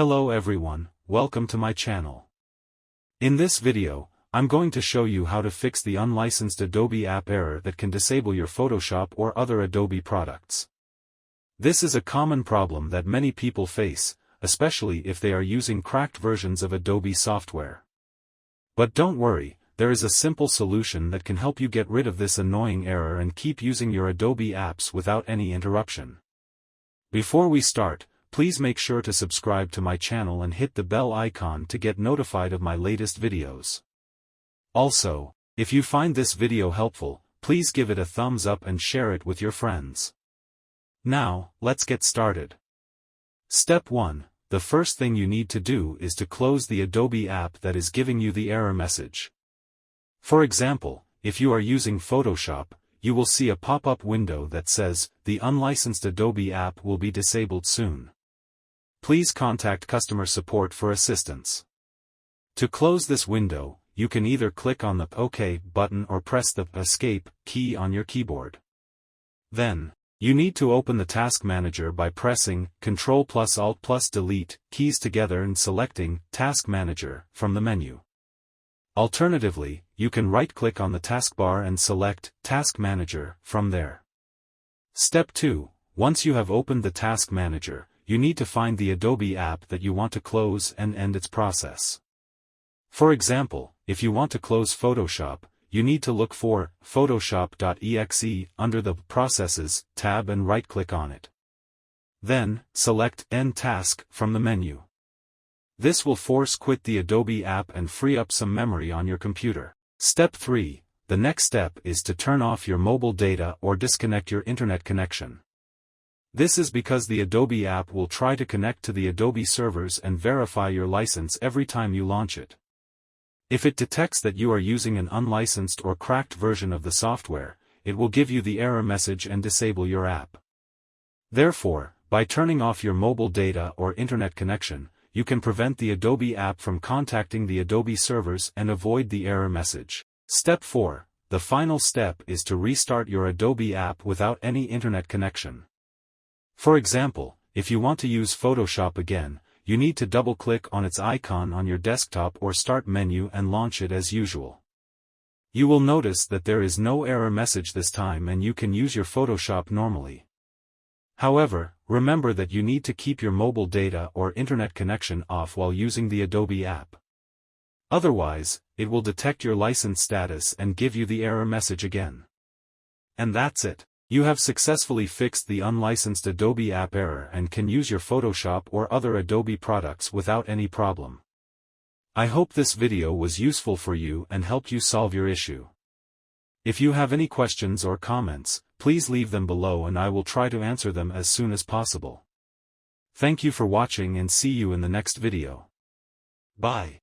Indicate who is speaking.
Speaker 1: Hello everyone, welcome to my channel. In this video, I'm going to show you how to fix the unlicensed Adobe app error that can disable your Photoshop or other Adobe products. This is a common problem that many people face, especially if they are using cracked versions of Adobe software. But don't worry, there is a simple solution that can help you get rid of this annoying error and keep using your Adobe apps without any interruption. Before we start, please make sure to subscribe to my channel and hit the bell icon to get notified of my latest videos. Also, if you find this video helpful, please give it a thumbs up and share it with your friends. Now, let's get started. Step 1. The first thing you need to do is to close the Adobe app that is giving you the error message. For example, if you are using Photoshop, you will see a pop-up window that says, "The unlicensed Adobe app will be disabled soon. Please contact customer support for assistance." To close this window, you can either click on the OK button or press the Escape key on your keyboard. Then, you need to open the Task Manager by pressing Ctrl+Alt+Delete keys together and selecting Task Manager from the menu. Alternatively, you can right-click on the taskbar and select Task Manager from there. Step 2. Once you have opened the Task Manager, you need to find the Adobe app that you want to close and end its process. For example, if you want to close Photoshop, you need to look for Photoshop.exe under the Processes tab and right-click on it. Then, select End Task from the menu. This will force quit the Adobe app and free up some memory on your computer. Step 3. The next step is to turn off your mobile data or disconnect your internet connection. This is because the Adobe app will try to connect to the Adobe servers and verify your license every time you launch it. If it detects that you are using an unlicensed or cracked version of the software, it will give you the error message and disable your app. Therefore, by turning off your mobile data or internet connection, you can prevent the Adobe app from contacting the Adobe servers and avoid the error message. Step 4. The final step is to restart your Adobe app without any internet connection. For example, if you want to use Photoshop again, you need to double-click on its icon on your desktop or Start menu and launch it as usual. You will notice that there is no error message this time and you can use your Photoshop normally. However, remember that you need to keep your mobile data or internet connection off while using the Adobe app. Otherwise, it will detect your license status and give you the error message again. And that's it. You have successfully fixed the unlicensed Adobe app error and can use your Photoshop or other Adobe products without any problem. I hope this video was useful for you and helped you solve your issue. If you have any questions or comments, please leave them below and I will try to answer them as soon as possible. Thank you for watching and see you in the next video. Bye.